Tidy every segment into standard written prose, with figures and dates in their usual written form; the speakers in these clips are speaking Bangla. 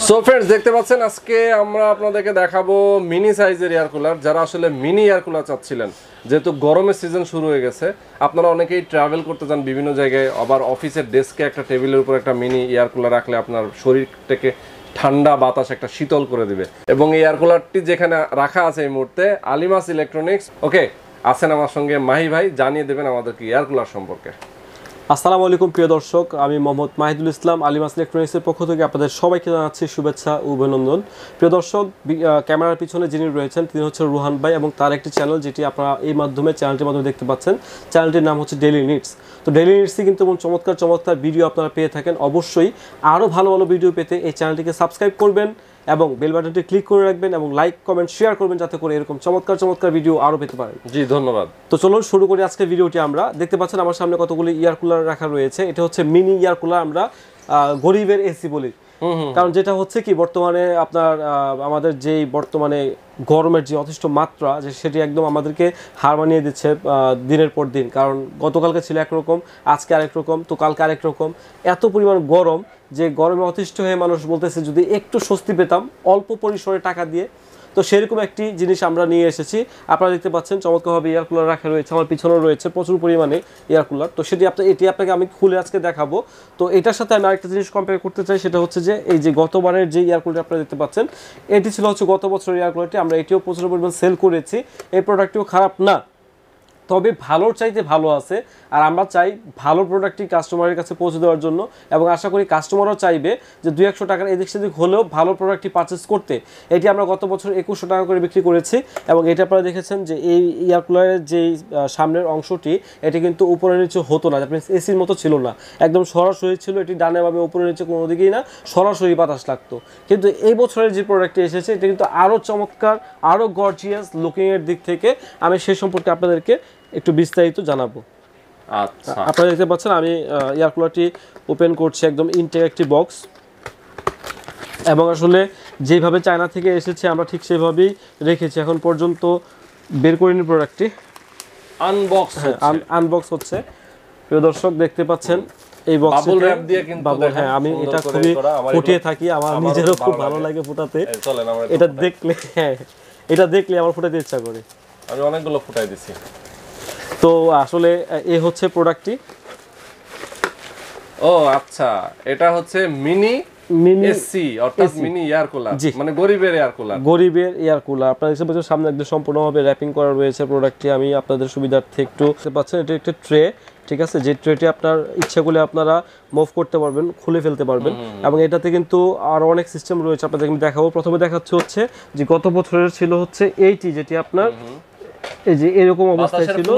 সো ফ্রেন্ডস দেখতে পাচ্ছেন আজকে আমরা আপনাদেরকে দেখাবো মিনি সাইজের এয়ার কুলার। যারা আসলে মিনি এয়ার কুলার চাচ্ছিলেন, যেহেতু গরমের সিজন শুরু হয়ে গেছে, আপনারা অনেকেই ট্রাভেল করতে চান বিভিন্ন জায়গায়, আবার অফিসের ডেস্কে একটা টেবিলের উপর একটা মিনি এয়ার কুলার রাখলে আপনার শরীরটাকে ঠান্ডা বাতাস একটা শীতল করে দিবে। এবং এই এয়ার কুলারটি যেখানে রাখা আছে এই মুহূর্তে আলিমাস ইলেকট্রনিক্স। ওকে, আছেন আমার সঙ্গে মাহি ভাই, জানিয়ে দেবেন আমাদেরকে এয়ার কুলার সম্পর্কে। আসসালামু আলাইকুম প্রিয় দর্শক, আমি মোহাম্মদ মাহিদুল ইসলাম, আলিমাস ইলেকট্রনিক্সের পক্ষ থেকে আপনাদের সবাইকে জানাচ্ছি শুভেচ্ছা ও অভিনন্দন। প্রিয় দর্শক, ক্যামেরার পিছনে যিনি রয়েছেন তিনি হচ্ছে রুহান ভাই, এবং তার একটি চ্যানেল যেটি আপনারা এই চ্যানেলটির মাধ্যমে দেখতে পাচ্ছেন। চ্যানেলটির নাম হচ্ছে ডেইলি নিডস। তো ডেইলি নিডসে কিন্তু চমৎকার চমৎকার ভিডিও আপনারা পেয়ে থাকেন। অবশ্যই আরও ভালো ভালো ভিডিও পেতে এই চ্যানেলটিকে সাবস্ক্রাইব করবেন এবং বেল বাটনটি ক্লিক করে রাখবেন এবং লাইক কমেন্ট শেয়ার করবেন, যাতে করে এরকম চমৎকার চমৎকার ভিডিও আরও পেতে পারেন। জি ধন্যবাদ। তো চলুন শুরু করি আজকের ভিডিওটি। আমরা দেখতে পাচ্ছেন আমার সামনে কতগুলি এয়ার কুলার রাখা রয়েছে। এটা হচ্ছে মিনি এয়ার কুলার, আমরা গরিবের এসি বলি। কারণ যেটা হচ্ছে কি, বর্তমানে আপনার আমাদের যেই বর্তমানে গরমের যে যথেষ্ট মাত্রা, যে সেটি একদম আমাদেরকে হার মানিয়ে দিচ্ছে দিনের পর দিন। কারণ গতকালকে ছিল একরকম, আজকে আরেক রকম, তো কালকে আরেক রকম। এত পরিমাণ গরম যে গরমে অতিষ্ঠ হয়ে মানুষ বলতেছে যদি একটু স্বস্তি পেতাম অল্প পরিসরে টাকা দিয়ে। তো সেরকম একটি জিনিস আমরা নিয়ে এসেছি। আপনারা দেখতে পাচ্ছেন চমৎকারভাবে এয়ার কুলার রাখা রয়েছে, আমার পিছনেও রয়েছে প্রচুর পরিমাণে এয়ার কুলার। তো এটি আপনাকে আমি খুলে আজকে দেখাবো। তো এটার সাথে আমি আরেকটা জিনিস কম্পেয়ার করতে চাই, সেটা হচ্ছে যে এই যে গতবারের যে এয়ার কুলারটি আপনারা দেখতে পাচ্ছেন, এটি ছিল হচ্ছে গত বছরের এয়ার কুলারটি। আমরা এটিও প্রচুর পরিমাণ সেল করেছি। এই প্রোডাক্টটিও খারাপ না, তবে ভালোর চাইতে ভালো আছে। আর আমরা চাই ভালো প্রোডাক্টটি কাস্টমারের কাছে পৌঁছে দেওয়ার জন্য, এবং আশা করি কাস্টমারও চাইবে যে 200 টাকার এদিক সেদিক হলেও ভালো প্রোডাক্টটি পারচেস করতে। এটি আমরা গত বছর 2100 টাকা করে বিক্রি করেছি। এবং এটা আপনারা দেখেছেন যে এই এয়ার কুলারের যেই সামনের অংশটি, এটি কিন্তু উপরে নিচে হতো না, আপনি এসির মতো ছিল না, একদম সরাসরি ছিল। এটি ডানে বামে উপরে নিচে কোনো দিকেই না, সরাসরি বাতাস লাগতো। কিন্তু এই বছরের যে প্রোডাক্টটি এসেছে, এটা কিন্তু আরও চমৎকার, আরও গর্জিয়াস লুকিংয়ের দিক থেকে। আমি সেই সম্পর্কে আপনাদেরকে একটু বিস্তারিত জানাবো। আচ্ছা, আপনারা দেখতে পাচ্ছেন আমি এয়ার কুলারটি ওপেন করছি, একদম ইনটেক একটি বক্স। এবং আসলে যেভাবে চায়না থেকে এসেছে আমরা ঠিক সেভাবেই রেখেছি। এখন পর্যন্ত বের করিনি প্রোডাক্টটি, আনবক্স হচ্ছে। প্রিয় দর্শক দেখতে পাচ্ছেন এই বক্সে বাবল, হ্যাঁ আমি এটা খুবই ফুটিয়ে থাকি, আমার নিজেরও খুব ভালো লাগে ফুটাতে। এটা দেখলে আমার ফুটাতে ইচ্ছা করে। আমি অনেকগুলো ফুটাই দিছি। তো আসলে এই হচ্ছে প্রোডাক্টটি। ও আচ্ছা, এটা হচ্ছে মিনি এসি অর্থাৎ মিনি এয়ার কুলার, মানে গরিবের এয়ার কুলার। আপনারা দেখতে পাচ্ছেন সামনে একদম সম্পূর্ণভাবে র‍্যাপিং করা রয়েছে প্রোডাক্টটি। আমি আপনাদের সুবিধার্থে একটু দেখতে পাচ্ছেন, এটা একটা ট্রে, ঠিক আছে। যে ট্রেটি আপনার ইচ্ছা করলে আপনারা মুভ করতে পারবেন, খুলে ফেলতে পারবেন। এবং এটাতে কিন্তু আরো অনেক সিস্টেম রয়েছে, আপনাদের আমি দেখাবো। প্রথমে দেখাচ্ছে হচ্ছে যে গত বছরের ছিল হচ্ছে এইটি, যেটি আপনার এই যে এরকম অবস্থায় ছিল,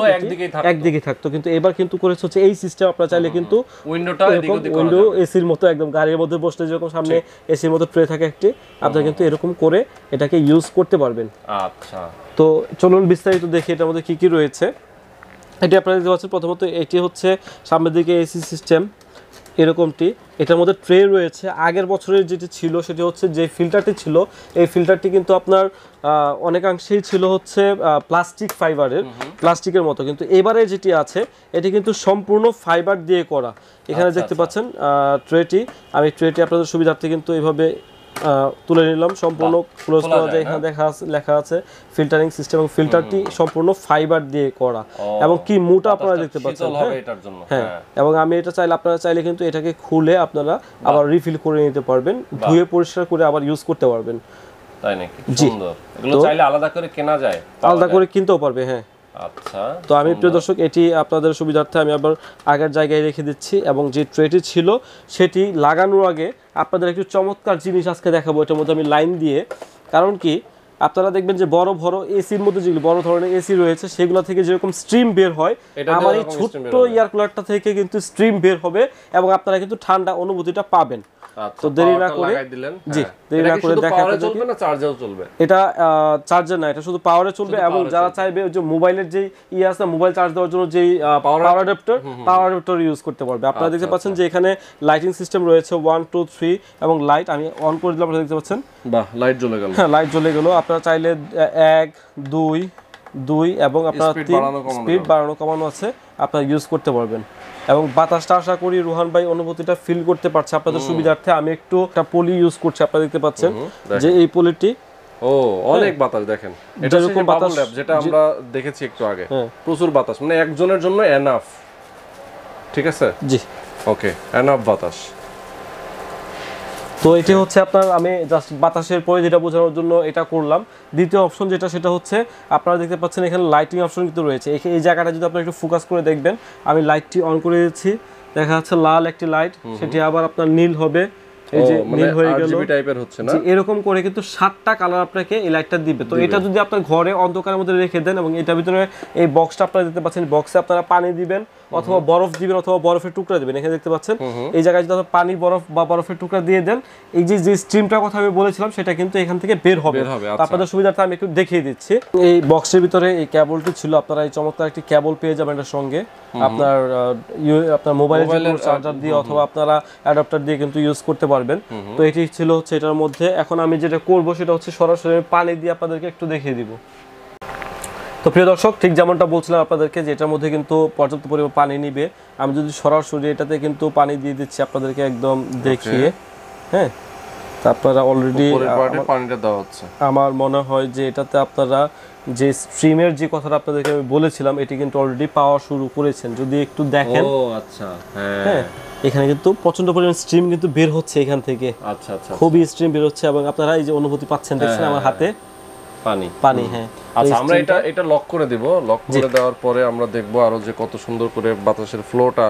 একদিকে থাকতো। কিন্তু এবার কিন্তু করেছে হচ্ছে এই সিস্টেম। আপনারা চাইলে কিন্তু উইন্ডো এসির মতো, একদম গাড়ির মধ্যে বসলে যেরকম সামনে এসির মতো ট্রে থাকে একটি, আপনারা কিন্তু এরকম করে এটাকে ইউজ করতে পারবেন। আচ্ছা, তো চলুন বিস্তারিত দেখি এটার মধ্যে কি কি রয়েছে। এটি আপনারা দেখতে পাচ্ছেন, প্রথমত এটি হচ্ছে সামনের দিকে এসি সিস্টেম এরকমটি। এটার মধ্যে ট্রে রয়েছে। আগের বছরের যেটি ছিল সেটি হচ্ছে যে ফিল্টারটি ছিল, এই ফিল্টারটি কিন্তু আপনার অনেকাংশেই ছিল হচ্ছে প্লাস্টিকের মতো। কিন্তু এবারে যেটি আছে এটি কিন্তু সম্পূর্ণ ফাইবার দিয়ে করা। এখানে দেখতে পাচ্ছেন ট্রেটি, আমি ট্রেটি আপনাদের সুবিধার্থে কিন্তু এইভাবে তুলে নিলাম। সম্পূর্ণ ক্লোজ করা যায়, এখানে লেখা আছে ফিল্টারিং সিস্টেম, এবং ফিল্টারটি সম্পূর্ণ ফাইবার দিয়ে করা এবং কি মোটা আপনারা দেখতে পাচ্ছেন। হ্যাঁ, এবং আমি এটা চাইলে, আপনারা চাইলে কিন্তু এটাকে খুলে আপনারা আবার রিফিল করে নিতে পারবেন, ধুয়ে পরিষ্কার করে আবার ইউজ করতে পারবেন। তাই নাকি? সুন্দর। এগুলো চাইলে আলাদা করে কেনা যায়, আলাদা করে কিনতেও পারবে। হ্যাঁ, আচ্ছা। তো আমি প্রিয় দর্শক এটি আপনাদের সুবিধার্থে আমি আবার আগের জায়গায় রেখে দিচ্ছি। এবং যে ট্রেটি ছিল সেটি লাগানোর আগে আপনাদের একটু চমৎকার জিনিস আজকে দেখাবো এটার মধ্যে আমি লাইন দিয়ে। কারণ কি, আপনারা দেখবেন যে বড় বড় এসির মধ্যে যেগুলো বড় ধরনের এসি রয়েছে সেগুলো থেকে যেরকম স্ট্রিম বের হয়, আমার এই ছোট্ট এয়ার কুলারটা থেকে কিন্তু স্ট্রিম বের হবে এবং আপনারা কিন্তু ঠান্ডা অনুভূতিটা পাবেন। তো দেরি না করে দেখাতে চলবে না, চার্জেও চলবে। এটা চার্জার না, এটা শুধু পাওয়ারে চলবে। এবং যারা চাইবে যে মোবাইলের যে আছে, মোবাইল চার্জ দেওয়ার জন্য যেই পাওয়ার অ্যাডাপ্টার ইউজ করতে পারবে। আপনারা দেখতে পাচ্ছেন যে এখানে লাইটিং সিস্টেম রয়েছে 1 2 3 এবং লাইট আমি অন করে দিলাম, আপনারা দেখতে পাচ্ছেন। বাহ, লাইট জ্বলে গেল। হ্যাঁ, লাইট জ্বলে গেল। আপনারা চাইলে 1 2 2 এবং আপনার 3 স্পিড বাড়ানো কমানো আছে, আপনারা ইউজ করতে পারবেন। এবং বাতাসটা আশা করি রোহান ভাই অনুভূতিটা ফিল করতে পারছে আপনাদের সুবিধার্থে। আমি একটু একটা পলি ইউজ করছি, আপনারা দেখতে পাচ্ছেন যে এই পলিটি অনেক বাতাস দেখেন, এটা যেরকম বাতাস যেটা আমরা দেখেছি একটু আগে, প্রচুর বাতাস, মানে একজনের জন্য এনাফ। ঠিক আছে, জি ওকে, এনাফ বাতাস। তো এটি হচ্ছে আপনার, আমি জাস্ট বাতাসের পরিধিটা বোঝানোর জন্য এটা করলাম। দ্বিতীয় অপশন যেটা, সেটা হচ্ছে আপনারা দেখতে পাচ্ছেন এখানে লাইটিং অপশন কিন্তু রয়েছে। এই জায়গাটা যদি আপনারা একটু ফোকাস করে দেখবেন, আমি লাইটটি অন করে দিচ্ছি, দেখা যাচ্ছে লাল একটি লাইট, সেটি আবার আপনার নীল হবে, এই যে নীল হয়ে গেল আরজিবি টাইপের হচ্ছে না, এরকম করে কিন্তু 7টা কালার আপনাকে এই লাইটটা দিবে। তো এটা যদি আপনার ঘরে অন্ধকারের মধ্যে রেখে দেন, এবং এটার ভিতরে এই বক্সটা আপনারা দেখতে পাচ্ছেন, বক্সে আপনারা পানি দিবেন অথবা বরফ দিবেন অথবা বরফের টুকরা দিবেন, এখানে দেখতে পাচ্ছেন এই জায়গায় যদি পানি বরফ বা বরফের টুকরা দিয়ে দেন, এই যে স্ট্রিমটার কথা আমি বলেছিলাম সেটা কিন্তু এখান থেকে বের হবে। আপনাদের সুবিধার্থে আমি একটু দেখিয়ে দিচ্ছি। এই বক্সের ভিতরে এই কেবলটি ছিল, আপনারা এই চমৎকার একটি কেবল পেয়ে যাবেন এর সঙ্গে, আপনার মোবাইলের চার্জার দিয়ে অথবা আপনারা অ্যাডাপ্টার দিয়ে কিন্তু ইউজ করতে পারবেন। তো এটি ছিল হচ্ছে এটার মধ্যে। এখন আমি যেটা করব সেটা হচ্ছে সরাসরি পানি দিয়ে আপনাদেরকে একটু দেখিয়ে দিব। তো প্রিয় দর্শক, ঠিক যেমনটা বলছিলাম আপনাদেরকে যে এটার মধ্যে কিন্তু পর্যাপ্ত পরিমাণ পানি নিবে। আমি যদি সরাসরি এটাতে কিন্তু পানি দিয়ে দিচ্ছি আপনাদেরকে একদম দেখিয়ে, হ্যাঁ, তা আপনারা অলরেডি পানিটা দেওয়া হচ্ছে। আমার মনে হয় যে এটাতে আপনারা যে স্ট্রিমের যে কথাটা আপনাদেরকে আমি বলেছিলাম, এটি কিন্তু অলরেডি পাওয়া শুরু করেছেন। যদি একটু দেখেন, ও আচ্ছা, হ্যাঁ, এখানে কিন্তু প্রচন্ড পরিমাণ স্ট্রিম কিন্তু বের হচ্ছে এখান থেকে। আচ্ছা আচ্ছা, খুবই স্ট্রিম বের হচ্ছে, এবং আপনারা এই যে অনুভূতি পাচ্ছেন, দেখছেন আমার হাতে পানি। হ্যাঁ, আচ্ছা, আমরা এটা লক করে দিব। লক করে দেওয়ার পরে আমরা দেখব আরো যে কত সুন্দর করে বাতাসের ফ্লোটা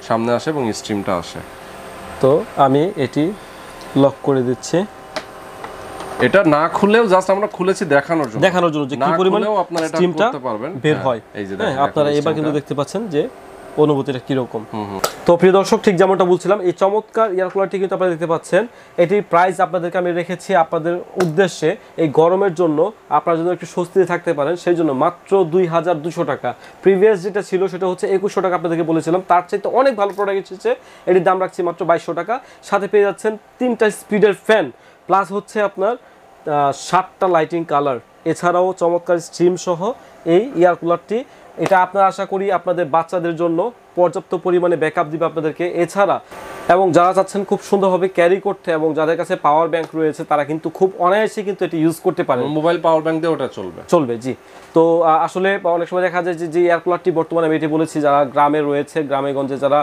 সামনে আসে এবং স্ট্রিমটা আসে। তো আমি এটি লক করে দিচ্ছি। এটা না খুলেও জাস্ট আমরা খুলেছি দেখানোর জন্য যে কি পরিমাণ স্ট্রিমটা বের হয়। এই যে আপনারা এবার কিন্তু দেখতে পাচ্ছেন যে অনুভূতিটা কিরকম। তো প্রিয় দর্শক, ঠিক যেমনটা বলছিলাম, এই চমৎকার এয়ার কুলারটি কিন্তু আপনারা দেখতে পাচ্ছেন। এটির প্রাইস আপনাদেরকে আমি রেখেছি আপনাদের উদ্দেশ্যে, এই গরমের জন্য আপনারা যেন একটু স্বস্তিতে থাকতে পারেন সেই জন্য মাত্র 2200 টাকা। প্রিভিয়াস যেটা ছিল সেটা হচ্ছে 2100 টাকা আপনাদেরকে বলেছিলাম, তার চাইতে অনেক ভালো প্রোডাক্ট এসেছে। এটির দাম রাখছি মাত্র 2200 টাকা। সাথে পেয়ে যাচ্ছেন 3টা স্পিডের ফ্যান, প্লাস হচ্ছে আপনার 7টা লাইটিং কালার, এছাড়াও চমৎকার স্ট্রিম সহ এই এয়ার কুলারটি। এটা আপনারা আশা করি আপনাদের বাচ্চাদের জন্য পর্যাপ্ত পরিমাণে ব্যাকআপ দিবে আপনাদেরকে। এছাড়া এবং যারা চাচ্ছেন খুব সুন্দরভাবে ক্যারি করতে এবং যাদের কাছে পাওয়ার ব্যাংক রয়েছে, তারা কিন্তু খুব অনায়াসে কিন্তু এটি ইউজ করতে পারে। মোবাইল পাওয়ার ব্যাংক দিয়ে ওটা চলবে, জি। তো আসলে অনেক সময় দেখা যায় যে এয়ার কুলারটি বর্তমানে আমি এটি বলেছি, যারা গ্রামে রয়েছে, গ্রামে গঞ্জে যারা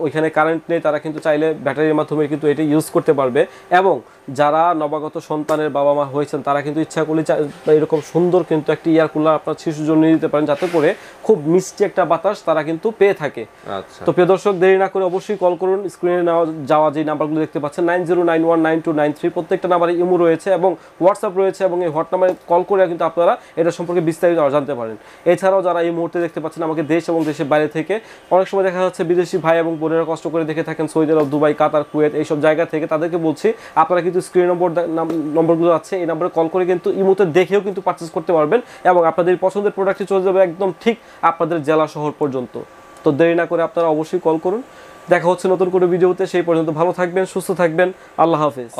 ওইখানে কারেন্ট নেই, তারা কিন্তু চাইলে ব্যাটারির মাধ্যমে কিন্তু এটি ইউজ করতে পারবে। এবং যারা নবাগত সন্তানের বাবা মা হয়েছেন, তারা কিন্তু ইচ্ছা করলে এরকম সুন্দর কিন্তু একটি এয়ার কুলার আপনার শিশুর জন্য নিয়ে দিতে পারেন, যাতে করে খুব মিষ্টি একটা বাতাস তারা কিন্তু পেয়ে থাকে। আচ্ছা, তো প্রিয় দর্শক, দেরি না করে অবশ্যই কল করুন। স্ক্রিনে যাওয়া যে নাম্বারগুলো দেখতে পাচ্ছেন 90919293, প্রত্যেকটা নাম্বারে ইমো রয়েছে এবং হোয়াটসঅ্যাপ রয়েছে, এবং এই হট নাম্বারে কল করে কিন্তু আপনারা এটা সম্পর্কে বিস্তারিত জানতে পারেন। এছাড়াও যারা এই মুহূর্তে দেখতে পাচ্ছেন আমাকে দেশ এবং দেশের বাইরে থেকে, অনেক সময় দেখা যাচ্ছে বিদেশি ভাই এবং বোনেরা কষ্ট করে দেখে থাকেন সৌদি আরব, দুবাই, কাতার, কুয়েত, এইসব জায়গা থেকে, তাদেরকে বলছি আপনারা কিন্তু স্ক্রিন নম্বরগুলো আছে, এই নম্বরে কল করে কিন্তু ইমোতে দেখেও কিন্তু পারচেস করতে পারবেন, এবং আপনাদের পছন্দের প্রোডাক্টটি চলে যাবে একদম ঠিক আপনাদের জেলা শহর পর্যন্ত। তো দেরি না করে আপনারা অবশ্যই কল করুন। দেখা হচ্ছে নতুন কোনো ভিডিওতে, সেই পর্যন্ত ভালো থাকবেন, সুস্থ থাকবেন। আল্লাহ হাফেজ।